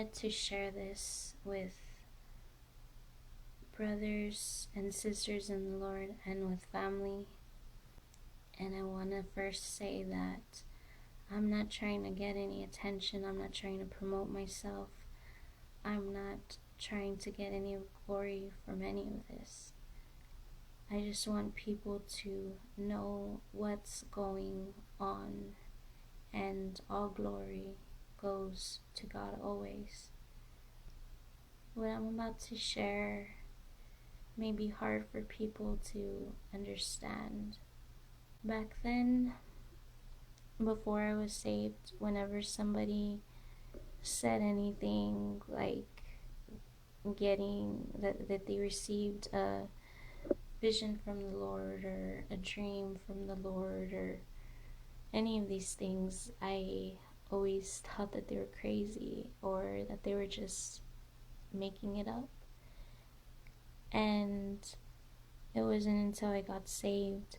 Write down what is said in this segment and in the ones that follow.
wanted to share this with brothers and sisters in the Lord and with family. And I want to first say that I'm not trying to get any attention. I'm not trying to promote myself. I'm not trying to get any glory from any of this. I just want people to know what's going on, and all glory goes to God always. What I'm about to share may be hard for people to understand. Back then, before I was saved, whenever somebody said anything like getting that they received a vision from the Lord or a dream from the Lord or any of these things, I always thought that they were crazy or that they were just making it up. And it wasn't until I got saved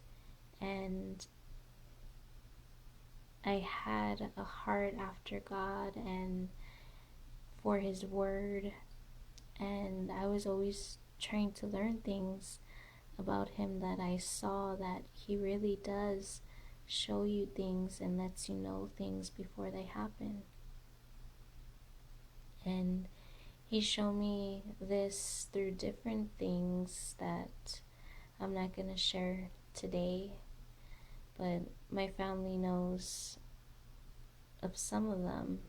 and I had a heart after God and for His Word, and I was always trying to learn things about Him, that I saw that He really does show you things and lets you know things before they happen. And He showed me this through different things that I'm not going to share today, but my family knows of some of them.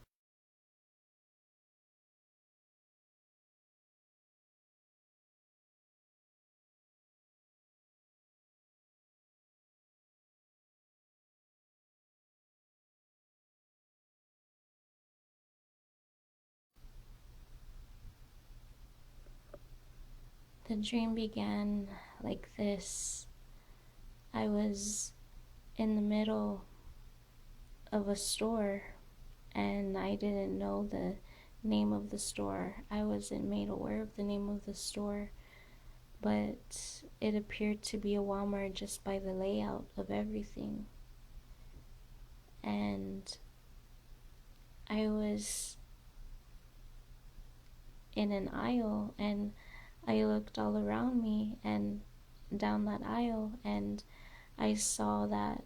The dream began like this. I was in the middle of a store and I didn't know the name of the store. I wasn't made aware of the name of the store, but it appeared to be a Walmart just by the layout of everything. And I was in an aisle and I looked all around me and down that aisle, and I saw that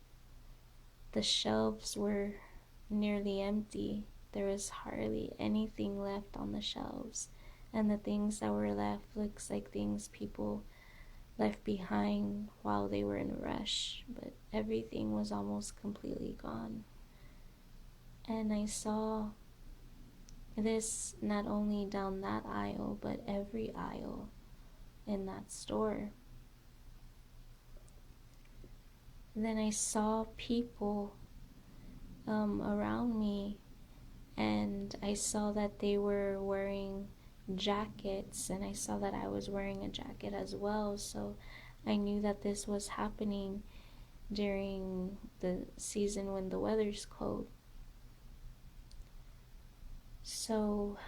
the shelves were nearly empty. There was hardly anything left on the shelves, and the things that were left looks like things people left behind while they were in a rush, but everything was almost completely gone. And I saw this not only down that aisle, but every aisle in that store. Then I saw people around me, and I saw that they were wearing jackets, and I saw that I was wearing a jacket as well. So I knew that this was happening during the season when the weather's cold. So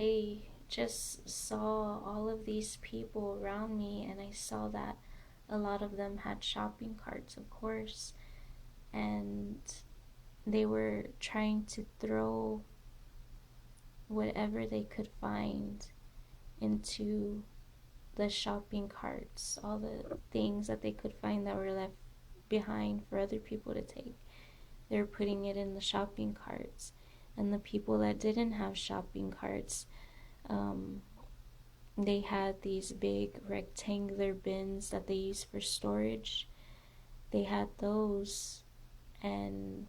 I just saw all of these people around me, and I saw that a lot of them had shopping carts, of course, and they were trying to throw whatever they could find into the shopping carts, all the things that they could find that were left behind for other people to take. They were putting it in the shopping carts. And the people that didn't have shopping carts, they had these big rectangular bins that they use for storage. They had those, and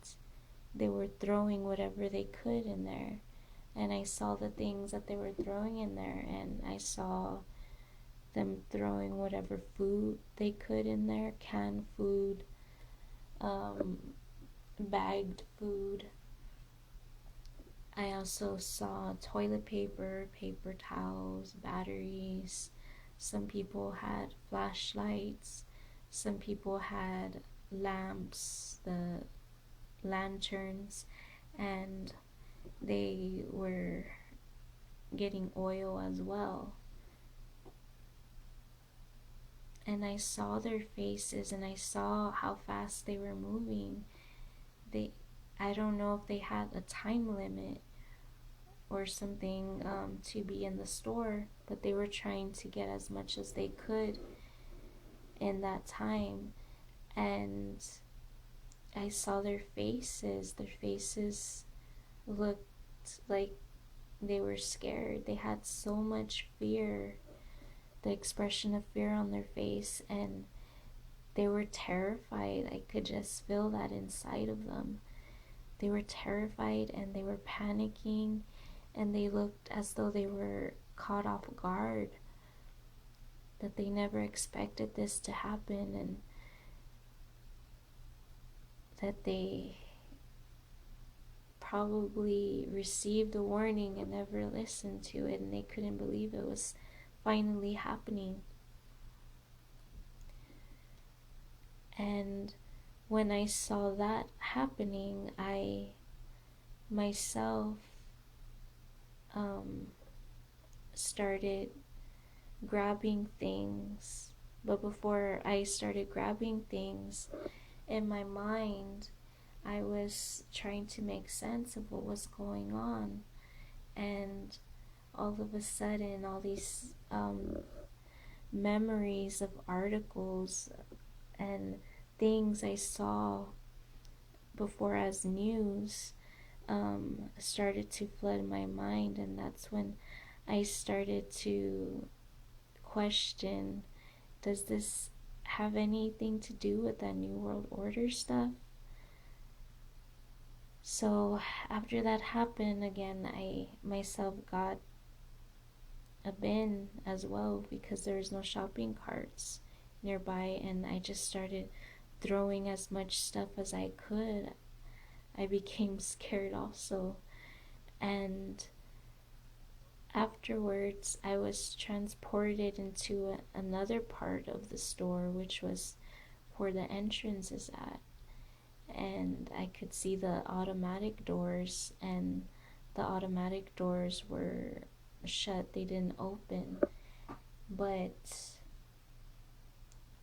they were throwing whatever they could in there. And I saw the things that they were throwing in there, and I saw them throwing whatever food they could in there, canned food, bagged food. I also saw toilet paper, paper towels, batteries. Some people had flashlights. Some people had lamps, the lanterns, and they were getting oil as well. And I saw their faces, and I saw how fast they were moving. I don't know if they had a time limit or something to be in the store, but they were trying to get as much as they could in that time. And I saw their faces. Their faces looked like they were scared. They had so much fear, the expression of fear on their face, and they were terrified. I could just feel that inside of them. They were terrified and they were panicking, and they looked as though they were caught off guard, that they never expected this to happen, and that they probably received a warning and never listened to it, and they couldn't believe it was finally happening. And when I saw that happening, I myself started grabbing things. But before I started grabbing things, in my mind, I was trying to make sense of what was going on. And all of a sudden, all these memories of articles and things I saw before as news started to flood my mind. And that's when I started to question, does this have anything to do with that New World Order stuff? So after that happened, again, I myself got a bin as well, because there was no shopping carts nearby, and I just started throwing as much stuff as I could. I became scared also, and afterwards I was transported into another part of the store, which was where the entrance is at, and I could see the automatic doors, and the automatic doors were shut, they didn't open. But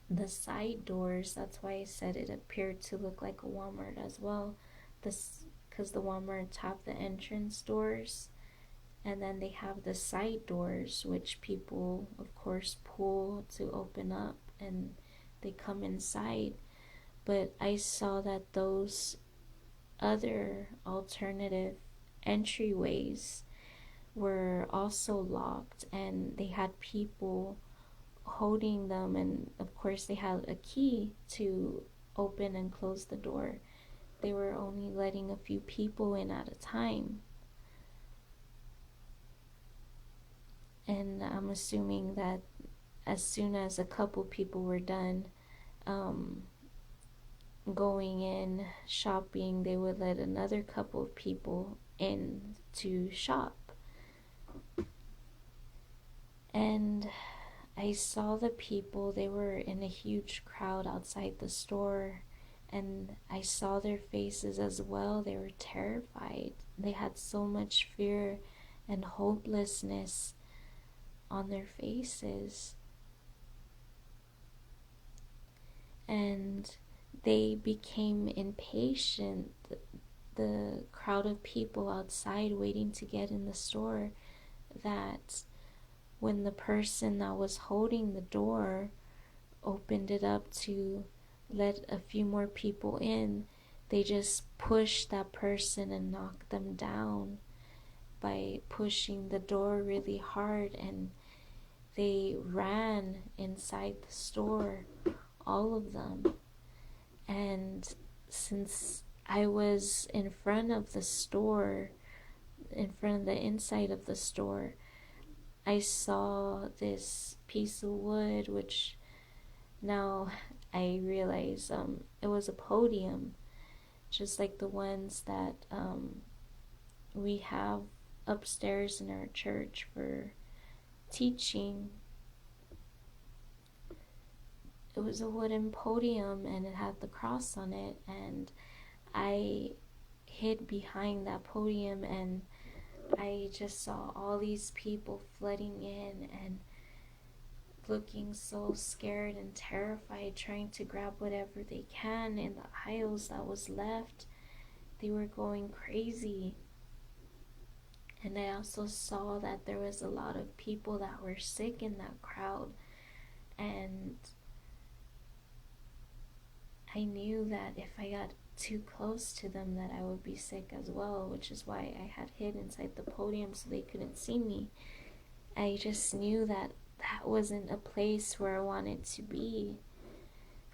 the side doors, that's why I said it appeared to look like a Walmart as well, because the Walmarts have the entrance doors, and then they have the side doors, which people of course pull to open up and they come inside. But I saw that those other alternative entryways were also locked, and they had people holding them, and of course they had a key to open and close the door. They were only letting a few people in at a time, and I'm assuming that as soon as a couple people were done going in shopping, they would let another couple of people in to shop. And I saw the people, they were in a huge crowd outside the store, and I saw their faces as well. They were terrified. They had so much fear and hopelessness on their faces. And they became impatient, the crowd of people outside waiting to get in the store, that when the person that was holding the door opened it up to let a few more people in, they just pushed that person and knocked them down by pushing the door really hard, and they ran inside the store, all of them. And since I was in front of the store, in front of the inside of the store, I saw this piece of wood, which now I realize it was a podium, just like the ones that we have upstairs in our church for teaching. It was a wooden podium, and it had the cross on it, and I hid behind that podium, and I just saw all these people flooding in and looking so scared and terrified, trying to grab whatever they can in the aisles that was left. They were going crazy. And I also saw that there was a lot of people that were sick in that crowd. And I knew that if I got too close to them that I would be sick as well, which is why I had hid inside the podium so they couldn't see me. I just knew that that wasn't a place where I wanted to be,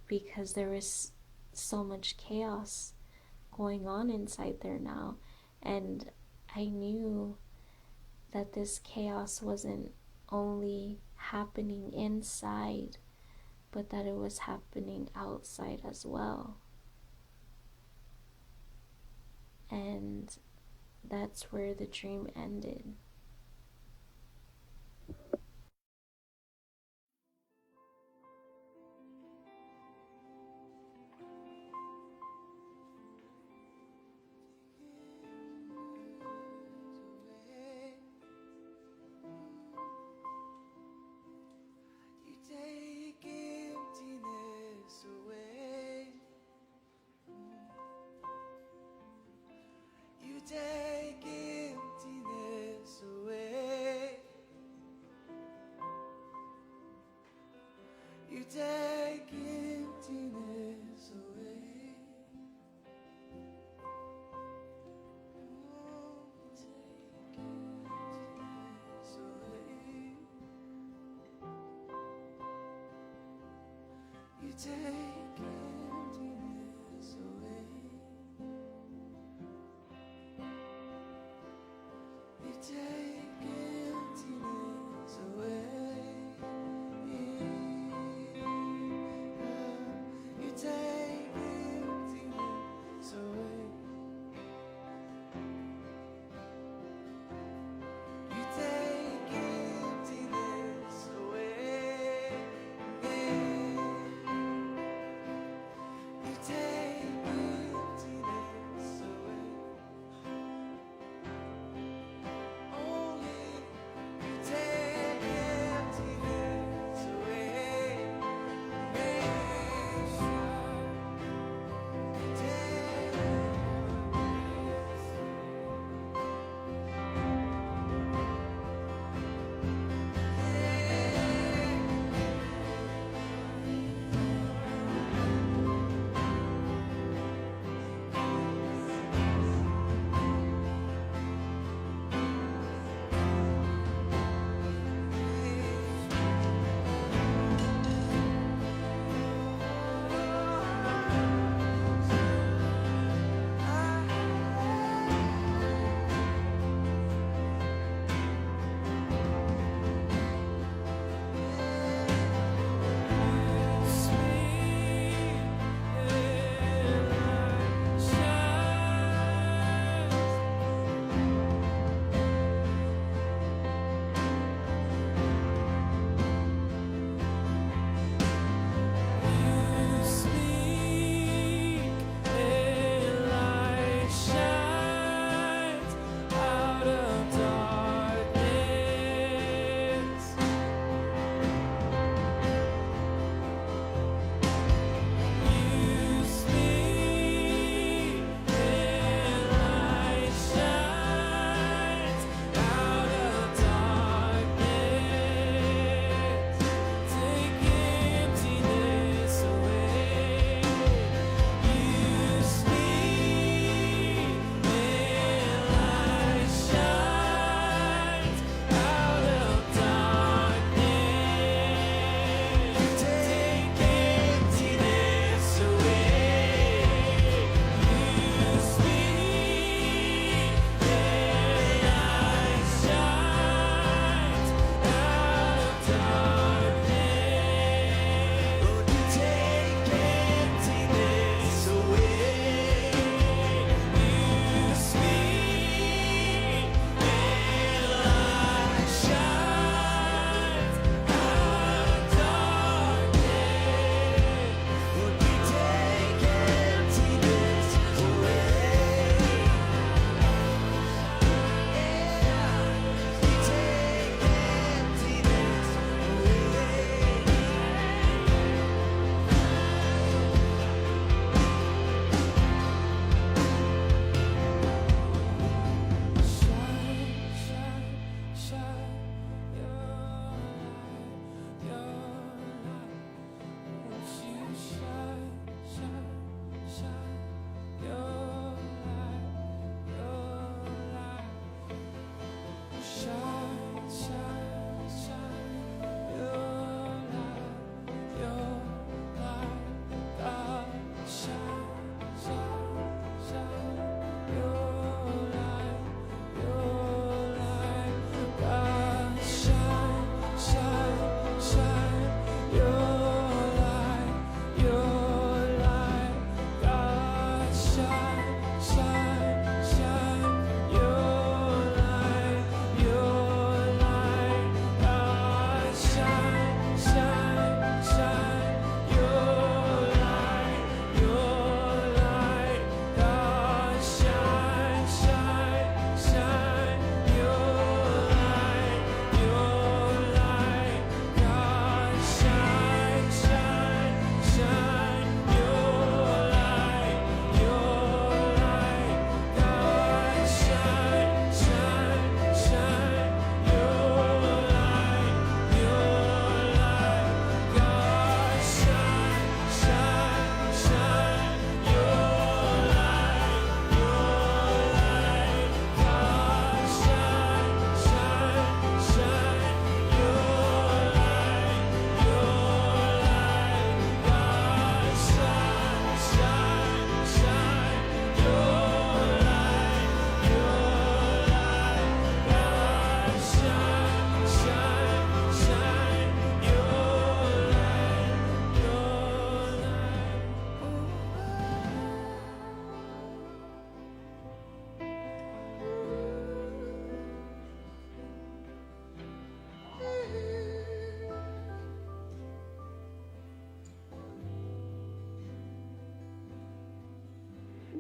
because there was so much chaos going on inside there now. And I knew that this chaos wasn't only happening inside, but that it was happening outside as well. And that's where the dream ended. Take emptiness away. You take emptiness away. Oh, take emptiness away. You take emptiness away. You take emptiness away. You take emptiness away. You take emptiness away.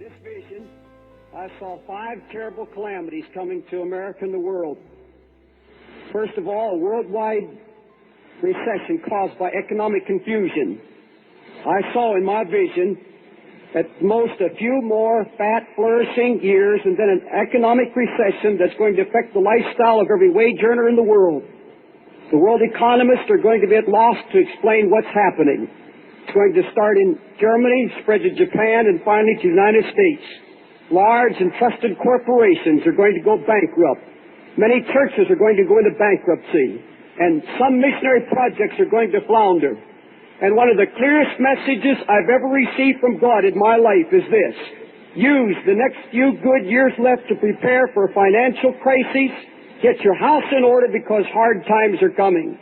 this vision, I saw 5 terrible calamities coming to America and the world. First of all, a worldwide recession caused by economic confusion. I saw in my vision at most a few more fat, flourishing years and then an economic recession that's going to affect the lifestyle of every wage earner in the world. The world economists are going to be at loss to explain what's happening. It's going to start in Germany, spread to Japan, and finally to the United States. Large and trusted corporations are going to go bankrupt. Many churches are going to go into bankruptcy. And some missionary projects are going to flounder. And one of the clearest messages I've ever received from God in my life is this: use the next few good years left to prepare for a financial crisis. Get your house in order because hard times are coming.